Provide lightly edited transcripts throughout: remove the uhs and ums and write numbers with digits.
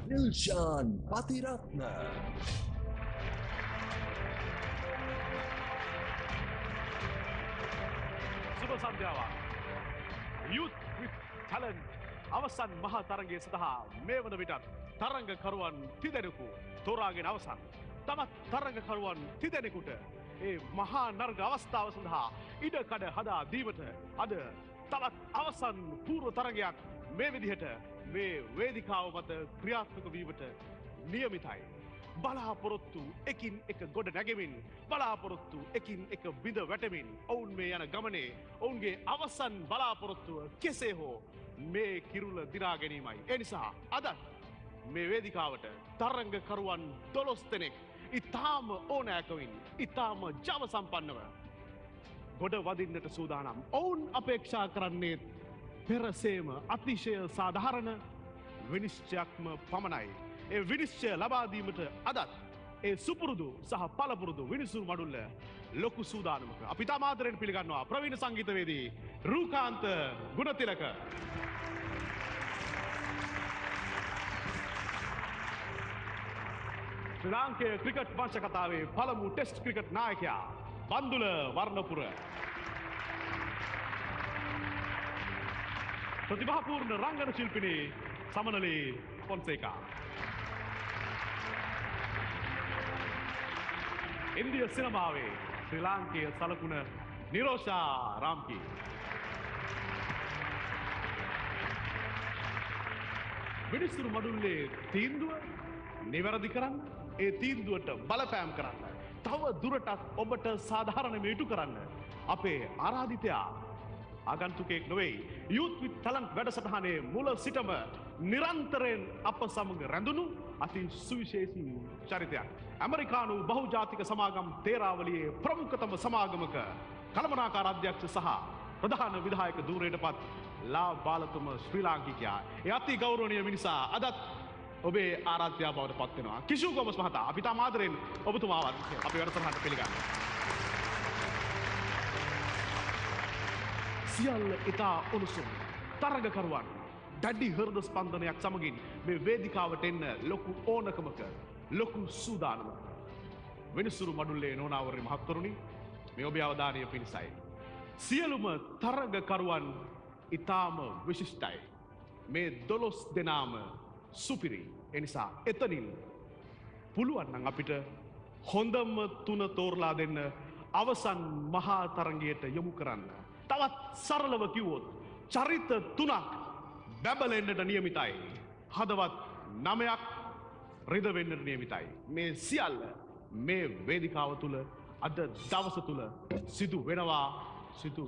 Nilshan Patiratna. සුබ සන්ධ්‍යාවක්. Youth with Talent අවසන් මහා තරගය සඳහා මේ වන විටත් තරගකරුවන් තිදෙනෙකු තෝරාගෙන අවසන්. තවත් තරගකරුවන් තිදෙනෙකුට ඒ මහා නර්ග අවස්ථාව සඳහා ඉඩකඩ හදා දීමට අද තවත් අවසන් පූර්ව තරගයක් මේ විදිහට මේ වේදිකාව මත ක්‍රියාත්මක වීමට නියමිතයි. බලාපොරොත්තු එකින් එක ගොඩ නැගෙමින් බලාපොරොත්තු එකින් එක බිඳ වැටමින් ඔවුන් මේ යන ගමනේ ඔවුන්ගේ අවසන් බලාපොරොත්තුව කෙසේ හෝ මේ කිරුළ දිනා ගැනීමයි. ඒ නිසා අදත් මේ වේදිකාවට තරංගකරුවන් 12 දෙනෙක් ඉතාම ඕනෑකමින් ඉතාම ජව සම්පන්නව ගොඩ වදින්නට සූදානම්. ඔවුන් අපේක්ෂා කරන්නේ පෙරසේම අතිශය සාධාරණ විනිශ්චයක්ම පමණයි. ඒ විනිශ්චය ලබා දීමට අදත් ඒ සුපුරුදු සහ පළපුරුදු විනිසුරු මඩුල්ල ලොකු සූදානමක. අපි තාමාදරෙන් පිළිගන්නවා ප්‍රවීණ සංගීතවේදී රූකාන්ත ගුණතිලක. ශ්‍රී ලාංකේය ක්‍රිකට් වංශ කතාවේ පළමු ටෙස්ට් ක්‍රිකට් නායකයා බන්දුල වර්ණපුර. ප්‍රතිභාපූර්ණ රංගන ශිල්පිනී සමනලී ෆොන්සේකා. ඉන්දිය සිනමාවේ ශ්‍රී ලාංකේය සලකුණ නිරෝෂා රාම්කී. විනිසුරු මඩුල්ලේ තීන්දුව නිවැරදි කරන්න, ඒ තීන්දුවට බලපෑම් කරන්න, තව දුරටත් ඔබට සාධාරණම ඉටු කරන්න අපේ ආරාධිතයා ආගන්තුකෙක් නොවේ. Youth with Talent වැඩසටහනේ මුල සිටම නිරන්තරයෙන් අප සමග රැඳුණු අති සුවිශේෂී චරිතයක්. ඇමරිකානු බහුජාතික සමාගම් තේරාවලියේ ප්‍රමුඛතම සමාගමක කළමනාකාර අධ්‍යක්ෂ සහ ප්‍රධාන විධායක ධූරයට පත් ලා බාලතුම ශ්‍රී ලාංකිකයා. ඒ අති ගෞරවනීය මිනිසා අදත් ඔබේ ආරාධ්‍යයා බවට පත් වෙනවා. කිෂු ගෝමස් මහතා අපි තාම ආදරෙන් ඔබතුමාවත් අපේ වැඩසටහනට පිළිගන්නවා. සියල්ල ඉතා උණුසුම් තරගකරුවන් දැඩි හෘද ස්පන්දනයක් සමගින් මේ වේදිකාවට එන්න ලොකු ඕනකමක ලොකු සූදානමක. විනිසුරු මඩුල්ලේ නෝනාවරි මහත්වරුනි මේ ඔබේ අවධානය පිණිසයි. සියලුම තරගකරුවන් ඉතාම විශිෂ්ටයි. මේ 12 දෙනාම සුපිරි. එනිසා එතනින් පුළුවන් නම් අපිට හොඳම 3 තෝරලා දෙන්න අවසන් මහා තරගයට යොමු කරන්න. තවත් සරලව කිව්වොත් චරිත 3ක් බැබලෙන්නට නියමිතයි. හදවත් 9ක් රිදවෙන්නට නියමිතයි. මේ සියල්ල මේ වේදිකාව තුළ අද දවස තුළ සිදු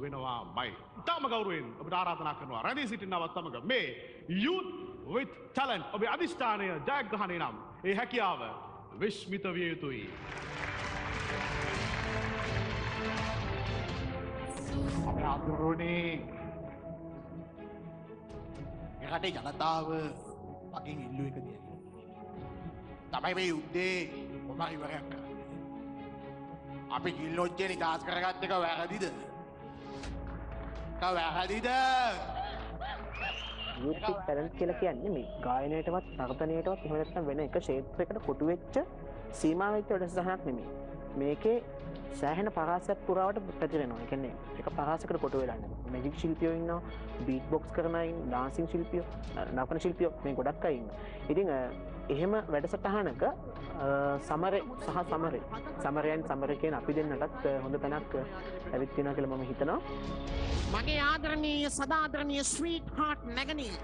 වෙනවාමයි. තාම ගෞරවයෙන් ඔබට ආරාධනා කරනවා රැඳී සිටින්නවත් සමග මේ Youth with Talent ඔබේ අධිෂ්ඨානය ජයග්‍රහණය නම් ඒ හැකියාව විශ්මිත විය යුතුයි. ආදරණීය රටේ ජනතාව මගෙන් ඉල්ලු එක දෙයක්. තමයි මේ යුද්ධේ මොනවා ඉවරයක් කරන්නේ. අපි කිල්ලොච්චේ නිදාස් කරගත්ත එක වැරදිද? වැරදිද? Youth with Talent කියලා කියන්නේ මේ ගායනයටවත් නර්තනයටවත් එහෙම නැත්නම් වෙන එක ක්ෂේත්‍රයකට කොටු වෙච්ච සීමා වෙච්ච වැඩසටහනක් නෙමෙයි. මේකේ සෑහෙන පරාසයක් පුරාවට පැතිරෙනවා. ඒ කියන්නේ එක පරාසයකට කොටු වෙලා නැහැ. මැජික් ශිල්පියෝ ඉන්නවා, බීට් බොක්ස් කරන අය ඉන්නවා, ඩාන්සින් ශිල්පියෝ, නර්තන ශිල්පියෝ මේ ගොඩක් අය ඉන්නවා. ඉතින් එහෙම වැඩසටහනක සමරයන් කියන අපි දෙන්නටත් හොඳ තැනක් ඇවිත් වෙනවා කියලා මම හිතනවා. මගේ ආදරණීය සදාදරණීය ස්වීට් හාට් නැගණිය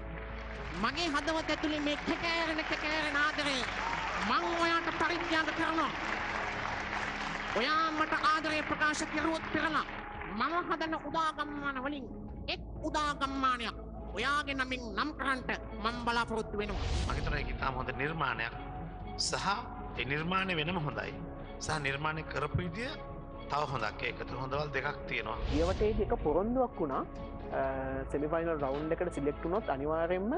මගේ හදවත ඇතුලේ මේ කැකෑරෙන ආදරේ මං ඔයාට පරිත්‍යාග කරනවා. ඔයා මට ආදරේ ප්‍රකාශ කරුවොත් පෙරලා මම හදන උදාගම්මාන වලින් එක් උදාගම්මානයක් ඔයාගේ නමින් නම් කරන්නට මම බලාපොරොත්තු වෙනවා. මම හිතනවා ඒක ඉතාම හොඳ නිර්මාණයක් සහ ඒ නිර්මාණය වෙනම හොඳයි. සහ නිර්මාණය කරපු විදිය තව හොඳක්. ඒකට හොඳවල් දෙකක් තියෙනවා. ඊවටේදී එක පොරොන්දුවක් වුණා සෙමිෆයිනල් රවුන්ඩ් එකට සිලෙක්ට් වුණොත් අනිවාර්යයෙන්ම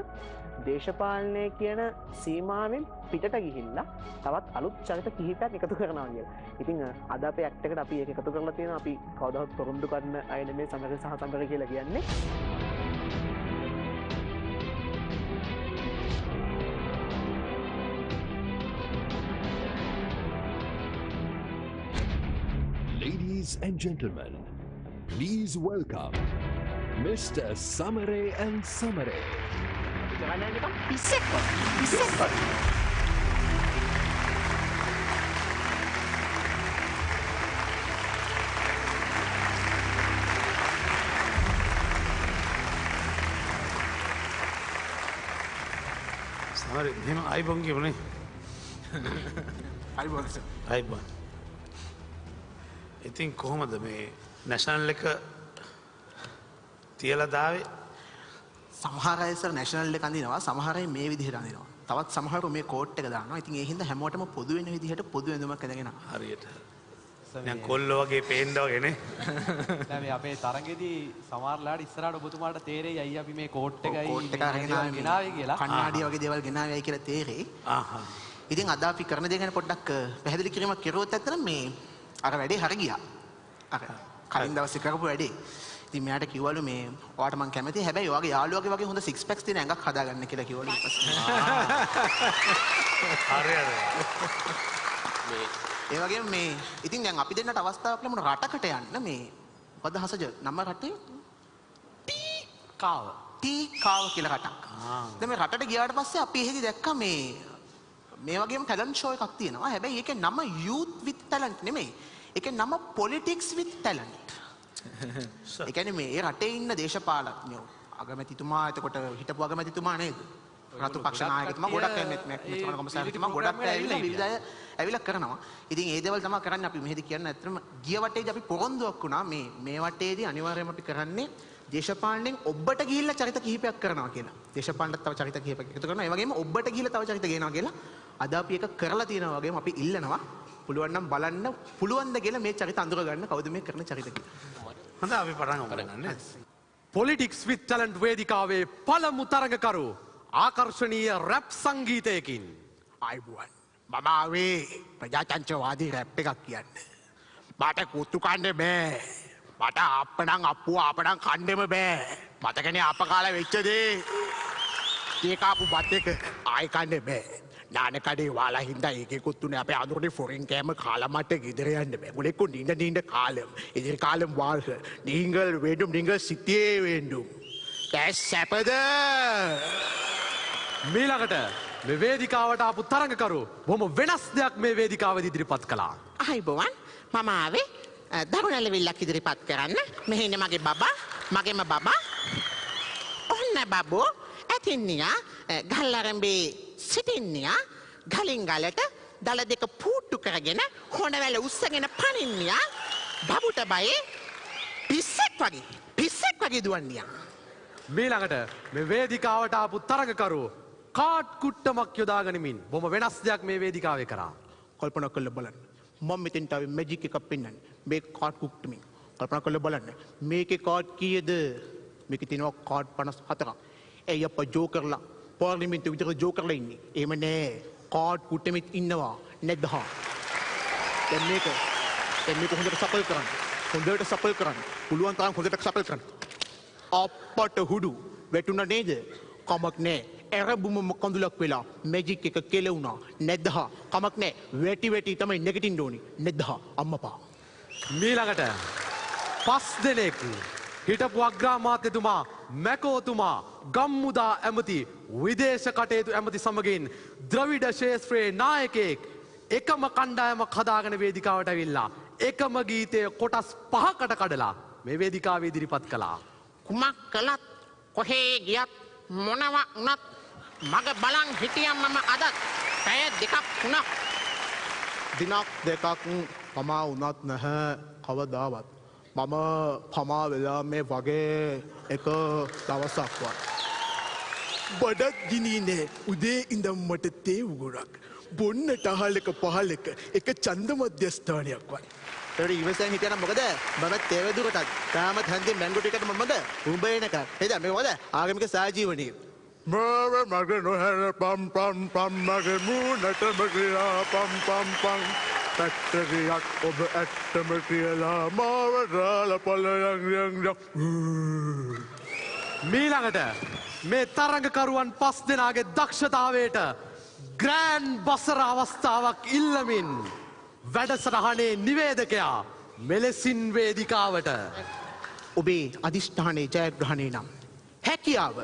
දේශපාලනය කියන සීමාවෙන් පිටට ගිහිල්ලා තවත් අලුත් චරිත කිහිපයක් එකතු කරනවා කියලා. ඉතින් අද අපේ ඇක්ට් එකට අපි ඒක එකතු කරලා තියෙනවා. අපි කවදාවත් පොරොන්දු කරන අය නෙමෙයි සමග සහ සමග කියලා කියන්නේ. Ladies and gentlemen, please welcome Mr. Samare and Samare. සමහර මෙහෙම අයිබෝන් කියවනේ. අයිබෝන් සර්. අයිබෝන්. ඉතින් කොහොමද මේ නැෂනල් එක තියලා දාවේ? සමහර අය සර් නැෂනල් එක අඳිනවා, සමහර අය මේ විදිහට අඳිනවා. තවත් සමහරව මේ කෝට් එක දානවා. ඉතින් ඒ හින්දා හැමෝටම පොදු වෙන විදිහට පොදු ඇඳුමක් ඇඳගෙන හරියට. දැන් කොල්ලෝ වගේ පේන්න වගේනේ. දැන් මේ අපේ තරගෙදී සමහරලාට ඉස්සරහට ඔබතුමාට තේරෙයි අයියා අපි මේ කෝට් එකයි කෝට් එක අරගෙන ගෙනාවේ කියලා. කණ්ණාඩිය වගේ දේවල් ගෙනාවයි කියලා තේරෙයි. ඉතින් අද අපි කරන දේ ගැන පොඩ්ඩක් පැහැදිලි කිරීමක් කරුවොත් ඇත්තට මේ අර වැඩේ හරි ගියා. අර කලින් දවසේ කරපු වැඩේ. ඉතින් මෙයාට කිව්වලු මේ ඔයාට මං කැමතියි. හැබැයි ඔයාගේ යාළුවාගේ වගේ හොඳ සික්ස් පැක්ස් තියෙන ඇඟක් හදාගන්න කියලා කිව්වලු ඊපස්සේ. හරියට. ඒ වගේම මේ ඉතින් දැන් අපි දෙන්නට අවස්ථාවක් ලැබුණ රටකට යන්න මේ මොකද හසජ නම රටේ කාව. ටීකාව කියලා රටක්. දැන් මේ රටට ගියාට පස්සේ අපි එහෙදි දැක්කා මේ වගේම ටැලන්ට් ෂෝ එකක් තියෙනවා. හැබැයි ඒකේ නම youth with talent නෙමෙයි. ඒකේ නම politics with talent. ඒ කියන්නේ මේ රටේ ඉන්න දේශපාලඥයෝ අගමැතිතුමා එතකොට හිටපු අගමැතිතුමා නේද? රතු පක්ෂ නායකතුමා ගොඩක් මෙතුමා කොමසාරිතුමා ගොඩක් ඇවිල්ලා විවිධ අය ඇවිල්ලා කරනවා. ඉතින් ඒ දේවල් තමයි කරන්නේ අපි මෙහෙදි කියන්නේ. ඇත්තටම ගිය වටේදී අපි පොරොන්දුවක් වුණා මේ වටේදී අනිවාර්යයෙන්ම අපි කරන්නේ දේශපාලනෙන් ඔබට ගිහිල්ලා චරිත කිහිපයක් කරනවා කියලා. දේශපාලනට තව චරිත කිහිපයක් එකතු කරනවා. ඒ වගේම ඔබට ගිහිල්ලා තව චරිත ගේනවා කියලා. අද අපි ඒක කරලා තියෙනවා වගේම අපි ඉල්ලනවා. පුළුවන් නම් බලන්න පුළුවන් ද කියලා මේ චරිත අඳුර ගන්න කවුද මේ කරන චරිත කියලා. හොඳයි අපි පටන් ගමු. පොලිටික්ස් විත් ටැලන්ට් වේදිකාවේ පළමු තරඟකරු ආකර්ශනීය රැප් සංගීතයකින් ආයිබුවන් මම ආවේ ප්‍රජාතන්ත්‍රවාදී රැප් එකක් කියන්න. මට කුත්තු කන්න බෑ. මට අප්පනම් අප්පුව අපනම් කණ්ඩෙම බෑ. මතකනේ අප කාලේ වෙච්ච දේ. ඒකාපු බත් එක ආයි කන්න බෑ. නානකඩේ වාලා හින්දා ඒකේ කුත්තුනේ අපේ අඳුරේ ෆොරින් කෑම කාලා මට ගෙදර යන්න බෑ. මුලෙක්කො නිඳ කාලම්. ඉදිරි කාලම් වාල්ස. නිංගල් වේඩුම් නිංගල් සිටියේ වේඩුම්. දැස් සැපද මීළඟට මේ වේදිකාවට ආපු තරඟකරු බොහොම වෙනස් දෙයක් මේ වේදිකාවේදී ඉදිරිපත් කළා. අයිබෝවන් මම ආවේ දරුණැලවිල්ලක් ඉදිරිපත් කරන්න. මෙහි ඉන්නේ මගේ බබා, මගේම බබා. ඔන්න බබෝ ඇතින්නියා ගල්ලරඹේ සිටින්නියා ගලින් ගලට දල දෙක පූට්ටු කරගෙන හොඬවැල උස්සගෙන පනින්නියා බබුට බයේ පිස්සෙක් වගේ දුවන්නියා. මීළඟට මේ වේදිකාවට ආපු තරඟකරු කාඩ් කුට්ටමක් යොදා ගනිමින් බොහොම වෙනස් දෙයක් මේ වේදිකාවේ කරා. කල්පනා කරලා බලන්න. මම මෙතෙන්ට ආවේ මැජික් එකක් පෙන්වන්න. මේ කාඩ් කුට්ටමින්. කල්පනා කරලා බලන්න. මේකේ කාඩ් කීයද? මේකේ තියෙනවා කාඩ් 54ක්. ඒ අප්පා ජෝකර්ලා පාර්ලිමේන්තුවේ විතර ජෝකර්ලා ඉන්නේ. එහෙම නෑ. කාඩ් කුට්ටෙමිත් ඉන්නවා. නැද්ද? දැන් මේක හොඳට සපල් කරන්න. හොඳට සපල් කරන්න. පුළුවන් තරම් හොඳට සපල් කරන්න. අපට හුඩු වැටුණ නේද? කමක් නෑ. ඇරබුම කඳුලක් වෙලා මැජික් එක කෙලවුණා. නැද්ද? කමක් නෑ. වැටි තමයි නැගිටින්න ඕනි. නැද්ද? අම්මපා. මීළඟට 5 දෙනෙක් හිටපු අග්‍රාමාත්‍යතුමා, මැකෝතුමා, ගම්මුදා ඇමති, විදේශ කටයුතු ඇමති සමගින් ද්‍රවිඩ ශේෂ්ත්‍රයේ නායකයෙක් එකම කණ්ඩායමක් හදාගෙන වේදිකාවට ඇවිල්ලා එකම ගීතය කොටස් 5කට කඩලා මේ වේදිකාවේ ඉදිරිපත් කළා. කුමක් කළත් කොහේ ගියත් මොනවා වුණත් මග බලන් හිටියම් මම අදත් පැය දෙකක් වුණා. දිනක් දෙකක් පමා වුණත් නැහැ කවදාවත්. මම පමා වෙලා මේ වගේ එක දවසක්වත්. බඩත් ගිනීනේ උදේ ඉඳන් මට තේ උගුරක්. බොන්නට අහලක පහලක එක ඡන්ද මධ්‍යස්ථානයක් වගේ. ඒකට ඉවසෙන් හිටියනම් මොකද? මම තේ වදුරටත් තාමත් හන්දේ මැංගෝ ටිකට මොකද? උඹ එනක. එද මේ මොකද? ආගමික සහජීවනයේ. මගේ නොහැර පම් මගේ මූණට මගියා පම් පැට්ටරියක් ඔබ ඇත්තම කියලා මාව රාලා පලයන් මීළඟට මේ තරඟකරුවන් 5 දෙනාගේ දක්ෂතාවයට ග්‍රෑන්ඩ් බසර අවස්ථාවක් ඉල්ලමින් වැඩසටහනේ නිවේදකයා මෙලෙසින් වේදිකාවට ඔබේ අධිෂ්ඨානයේ ජයග්‍රහණය නම් හැකියාව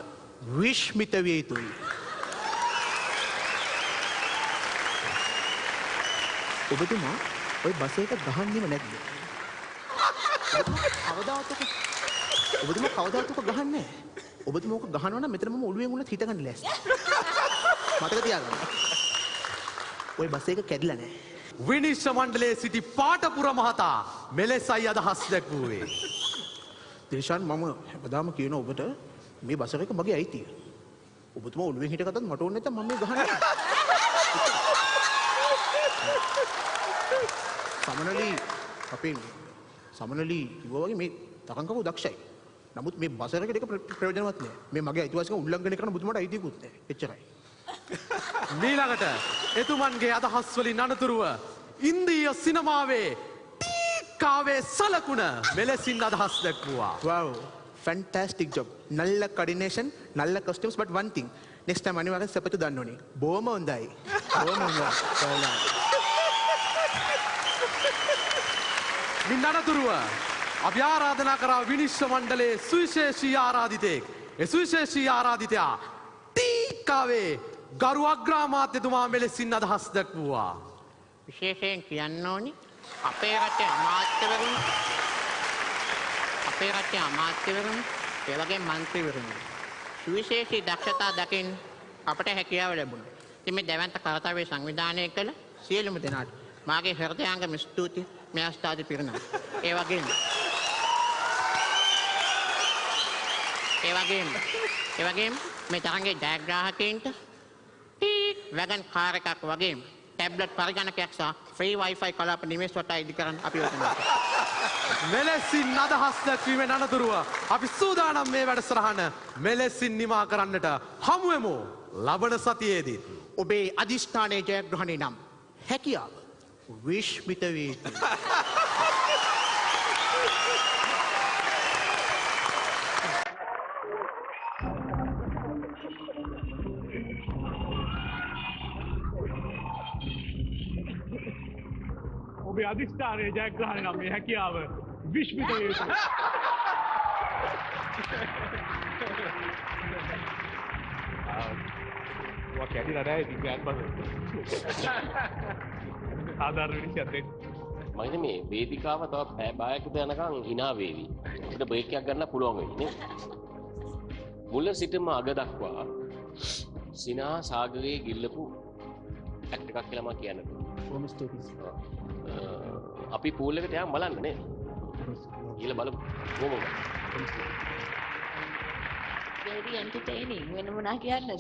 විශ්මිත විය යුතුයි. ඔබතුමා ඔය බස් එක ගහන්නෙම නැද්ද? ඔබතුමා කවදාවත් ඔක ගහන්නේ නැහැ. ඔබතුමා ඔක ගහනවා නම් මෙතන මම ඔළුවෙන් උනත් හිට ගන්න ලෑස්ති. මතක තියාගන්න. ඔය බස් එක කැඩිලා නැහැ. විනිශ්චය මණ්ඩලයේ සිටි පාටපුර මහතා මෙලෙසයි අදහස් දැක්වුවේ. දිල්ෂාන් මම හැමදාම කියන ඔබට මේ බස් එක මගේ අයිතිය. ඔබතුමා ඔළුවෙන් හිටගත්තත් මට ඕනේ නැත්නම් මම මේ ගහන්නේ. සමනලී අපේ සමනලී කිව්වා වගේ මේ තරංගකව දක්ෂයි. නමුත් මේ බස් එකේ දෙක ප්‍රයෝජනවත් නෑ. මේ මගේ අයිතිවාසිකම් උල්ලංඝනය කරන බුදුමට අයිතියකුත් නෑ. එච්චරයි. ඊළඟට එතුමන්ගේ අදහස් වලින් අනතුරුව ඉන්දීය සිනමාවේ ටීකාවේ සලකුණ මෙලෙසින් අදහස් දැක්වුවා. Wow, fantastic job. නල්ල coordination, නල්ල costumes, but one thing. Next time අනිවාර්යෙන් සපතු දාන්න ඕනේ. බොහොම හොඳයි. බොහොම හොඳයි. මින් අනතුරුව අපි ආරාධනා කරා විනිශ්චය මණ්ඩලයේ සුවිශේෂී ආරාධිතයෙක්. ඒ සුවිශේෂී ආරාධිතයා ටීකාවේ ගරු අග්‍රාමාත්‍යතුමා මෙලෙසින් අදහස් දැක්වුවා. විශේෂයෙන් කියන්න ඕනි අපේ රටේ අමාත්‍යවරුන් ඒ වගේ මන්ත්‍රීවරුන් සුවිශේෂී දක්ෂතා දකින් අපට හැකියාව ලැබුණා. ඉතින් මේ දැවැන්ත කර්තව්‍ය සංවිධානය කළ සියලුම දෙනාට මාගේ හෘදයාංගම ස්තුතියි මේ අස්ථාදී පිරිනම. ඒ වගේම මේ තරංගේ ජයග්‍රාහකයින්ට වැගන් කාර් එකක් වගේම ටැබ්ලට් පරිගණකයක් සහ ෆ්‍රී වයිෆයි කලාප නිමේෂ වට ඉදි කරන්න අපි යොදනවා. මෙලෙසින් අදහස් දැක්වීමෙන් අනතුරුව අපි සූදානම් මේ වැඩසටහන මෙලෙසින් නිමා කරන්නට හමු වෙමු ලබන සතියේදී. ඔබේ අධිෂ්ඨානයේ ජයග්‍රහණය නම් හැකියාව විශ්මිත වේ. ඔබේ අධිෂ්ඨානයේ ජයග්‍රහණය නම් මේ හැකියාව විශ්මිත වේ. වා කැඩිලා නැහැ ඉතින් අත්පස. සාධාරණ විනිශ්චයක් දෙන්න. මම හිතන්නේ මේ වේදිකාව තව පැය භාගයකට යනකම් hina වේවි. අපිට බ්‍රේක් එකක් ගන්න පුළුවන් වෙයි නේ. මුල සිටම අග දක්වා සිනා සාගරයේ ගිල්ලපු ඇක්ට් එකක් කියලා මම කියන්න පුළුවන්. අපි පූල් එකට යන්න බලන්න නේ. ගිහලා බලමු. කොහොමද? very entertaining වෙන මොනා කියන්නද?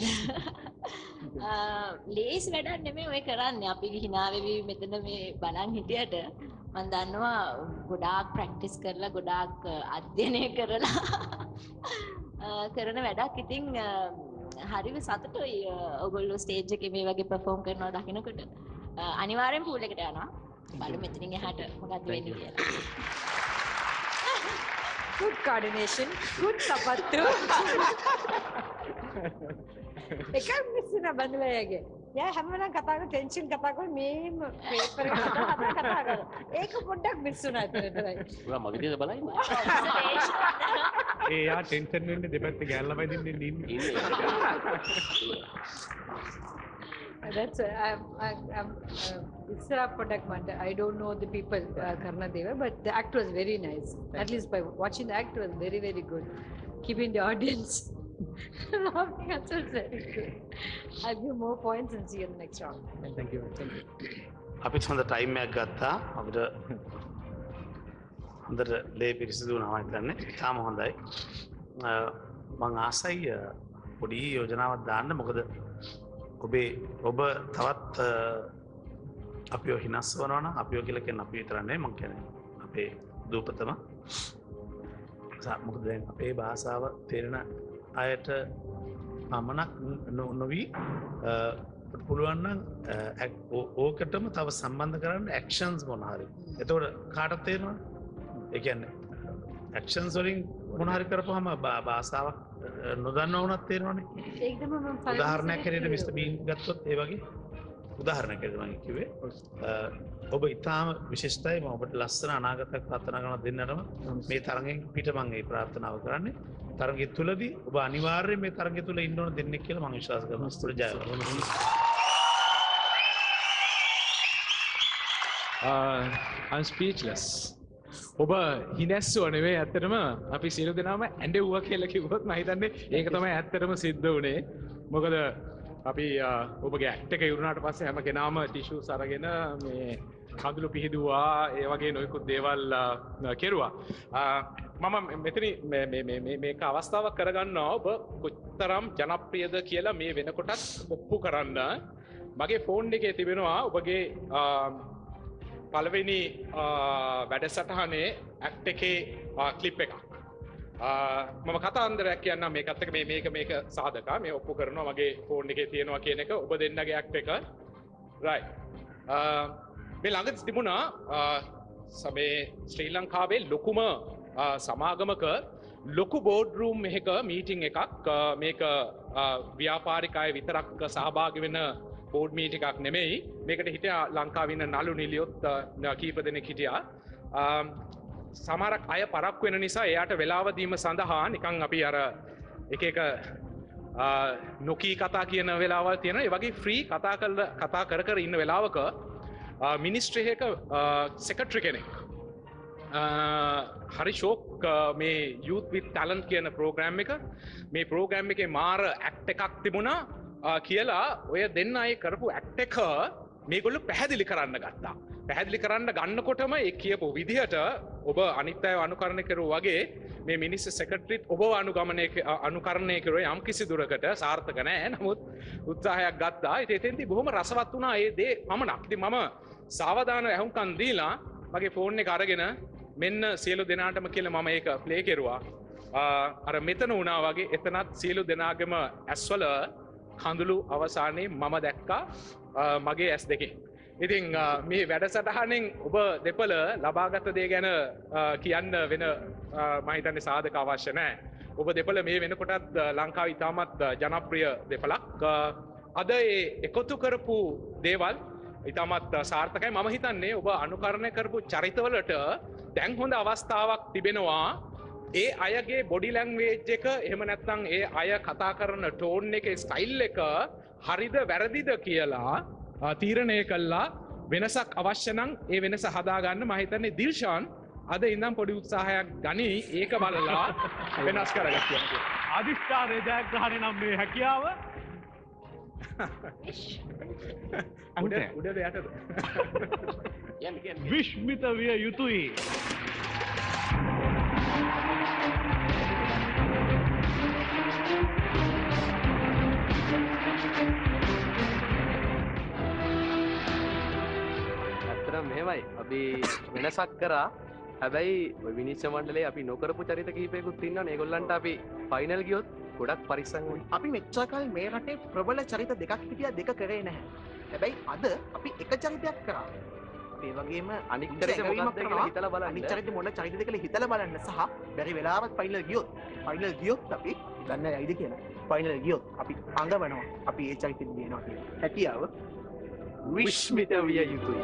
ලේස් වැඩක් නෙමෙයි ඔය කරන්නේ. අපි hina වෙවි මෙතන මේ බලන් හිටියට මම දන්නවා ගොඩාක් ප්‍රැක්ටිස් කරලා ගොඩාක් අධ්‍යයනය කරලා කරන වැඩක්. ඉතින් හරිම සතුටුයි ඔයගොල්ලෝ ස්ටේජ් එකේ මේ වගේ perform කරනවා දකිනකොට. අනිවාර්යෙන් පූල් එකට යනවා. බලමු මෙතනින් එහාට මොකක්ද වෙන්නේ කියලා. Good coordination, good sapattu. එකක් මිස් වෙන බඳලයගේ. යා හැමෝම කතා කරන ටෙන්ෂන් කතා කරන මේ පේපර් එක කතා කරනවා. ඒක පොඩ්ඩක් මිස් වුණා ඒතරයි. ඔයා මගේ දිහා බලයිද? ඒ යා ටෙන්ෂන් වෙන්නේ දෙපැත්තේ ගෑල්ලා වදින්න ඉන්නේ. That's I'm Isra product matter. I don't know the people Karnadeva, but the act was very nice. At least by watching the act was very, very good. Keeping the audience laughing, that's very good. I'll give more points and see you in the next round. Thank you. අපිත් හොඳ time එකක් ගත්තා. අපිට හොඳට ලේ පිරිසිදු වුණා හිතන්නේ. තාම හොඳයි. මම ආසයි පොඩි යෝජනාවක් දාන්න. මොකද ඔබ තවත් අපිෝ හිනස් වනවන අපිෝ කියල කියන්න අපි විතරන්නේ මං කැන අපේ දූපතම මොකද අපේ භාෂාව තේරෙන අයට පමණක් නොවී පුළුවන්න ඕකටම තව සම්බන්ධ කරන්න ඇක්ෂන්ස් මොනහරි එතවට කාටත් තේරවා එකන්න ඇක්ෂන්ස් වලින් මොනහරි කරපුහම භාෂාවක් නොදන්න වනත් තේරවානේ උදාහරණයක් හැරයට මිස්ට බීන් ගත්තොත් ඒ වගේ උදාහරණයකට මම කිව්වේ ඔබ ඉතාම විශේෂයි මම ඔබට ලස්සන අනාගතයක් ප්‍රාර්ථනා කරන දෙන්නටම මේ තරගෙන් පිට මම ඒ ප්‍රාර්ථනාව කරන්නේ තරගය තුලදී ඔබ අනිවාර්යයෙන් මේ තරගය තුල ඉන්න ඕන දෙන්නෙක් කියලා මම විශ්වාස කරනවා ජය I'm speechless. ඔබ හිනැස්සුව නෙවෙයි ඇත්තටම අපි සියලු දෙනාම ඇඬෙව්වා කියලා කිව්වොත් මම හිතන්නේ ඒක තමයි ඇත්තටම සිද්ධ වුණේ. මොකද අපි ඔබගේ ඇක්ට් එක ඉවරනාට පස්සේ හැම කෙනාම ටිෂුස් අරගෙන මේ කඳුළු පිහිදුවා ඒ වගේ නොයෙකුත් දේවල් කෙරුවා. මම මෙතන මේක අවස්ථාවක් කරගන්නවා ඔබ කොතරම් ජනප්‍රියද කියලා මේ වෙනකොටත් ඔප්පු කරන්න. මගේ ෆෝන් එකේ තිබෙනවා ඔබගේ පළවෙනි වැඩසටහනේ ඇක්ට් එකේ ක්ලිප් එකක්. මම කතාන්දරයක් කියන්නම් මේකත් එක්ක මේක සාධක මේ ඔප්පු කරනවා මගේ ෆෝන් එකේ තියෙනවා කියන එක ඔබ දෙන්නගේ ඇක්ට් එක. රයිට්. මේ ළඟ තිබුණා මේ ශ්‍රී ලංකාවේ ලොකුම සමාගමක ලොකු බෝඩ් රූම් එකක මීටින් එකක් මේක ව්‍යාපාරික අය විතරක් සහභාගී වෙන බෝඩ් මීට් එකක් නෙමෙයි මේකට හිටියා ලංකාවේ ඉන්න නළු නිලියොත් කීප දෙනෙක් හිටියා. සමහරක් අය පරක්කු වෙන නිසා එයාට වෙලාව දීම සඳහා නිකන් අපි අර එක නොකී කතා කියන වෙලාවල් තියෙනවා. ඒ වගේ ෆ්‍රී කතා කර ඉන්න වෙලාවක මිනිස්ට්‍රි එකක සෙක්‍රටරි කෙනෙක් හරි ෂෝක් මේ youth with talent කියන ප්‍රෝග්‍රෑම් එක මේ ප්‍රෝග්‍රෑම් එකේ මාර ඇක්ට් එකක් තිබුණා කියලා ඔය දෙන්න අය කරපු ඇක්ට් එක මේගොල්ලෝ පැහැදිලි කරන්න ගත්තා. පැහැදිලි කරන්න ගන්නකොටම ඒ කියපු විදිහට ඔබ අනිත් අයව අනුකරණය කරුවා වගේ මේ මිනිස්සු සෙක්‍රටරිත් ඔබව අනුකරණය කරුවේ යම් කිසි දුරකට සාර්ථක නැහැ. නමුත් උත්සාහයක් ගත්තා. ඉතින් එතෙන්දී බොහොම රසවත් වුණා ඒ දේ පමණක්. ඉතින් මම සාවධානව ඇහුම්කන් දීලා මගේ ෆෝන් එක අරගෙන මෙන්න සියලු දෙනාටම කියලා මම ඒක ප්ලේ කෙරුවා. අර මෙතන වුණා වගේ එතනත් සියලු දෙනාගේම ඇස්වල කඳුළු අවසානයේ මම දැක්කා මගේ ඇස් දෙකේ. ඉතින් මේ වැඩසටහනෙන් ඔබ දෙපළ ලබාගත දේ ගැන කියන්න වෙන මම හිතන්නේ සාධක අවශ්‍ය නැහැ. ඔබ දෙපළ මේ වෙනකොටත් ලංකාවේ ඉතාමත් ජනප්‍රිය දෙපළක්. අද ඒ එකතු කරපු දේවල් ඉතාමත් සාර්ථකයි. මම හිතන්නේ ඔබ අනුකරණය කරපු චරිතවලට දැන් හොඳ අවස්ථාවක් තිබෙනවා. ඒ අයගේ බොඩි ලැන්ග්වේජ් එක එහෙම නැත්නම් ඒ අය කතා කරන ටෝන් එකේ ස්ටයිල් එක හරිද වැරදිද කියලා තීරණය කළා. වෙනසක් අවශ්‍ය නම් ඒ වෙනස හදාගන්න මම හිතන්නේ දිල්ෂාන් අද ඉඳන් පොඩි උත්සාහයක් ගනි ඒක බලලා වෙනස් කරගත්තා. අදිස්ථානයේ ජයග්‍රහණය නම් මේ හැකියාව උඩ යටද විශ්මිත විය යුතුයි. මෙහෙමයි අපි වෙනසක් කරා. හැබැයි ඔය විනිශ්චය මණ්ඩලයේ අපි නොකරපු චරිත කිහිපයකුත් ඉන්නවනේ. ඒගොල්ලන්ට අපි ෆයිනල් ගියොත් ගොඩක් පරිස්සම් වෙයි. අපි මෙච්චර කල් මේ රටේ ප්‍රබල චරිත දෙකක් හිටියා, දෙක කරේ නැහැ. හැබැයි අද අපි එක චරිතයක් කරා. අපි ඒ වගේම අනික් චරිත මොකක්ද කියලා හිතලා බලන්න. අනික් චරිත මොන චරිතද කියලා හිතලා බලන්න සහ බැරි වෙලාවත් ෆයිනල් ගියොත් අපි ගන්න යයිද කියලා. ෆයිනල් ගියොත් අපි අඟවනවා. අපි ඒ චරිතෙන් දිනනවා කියලා. හැකියාව විශ්මිත විය යුතුයි.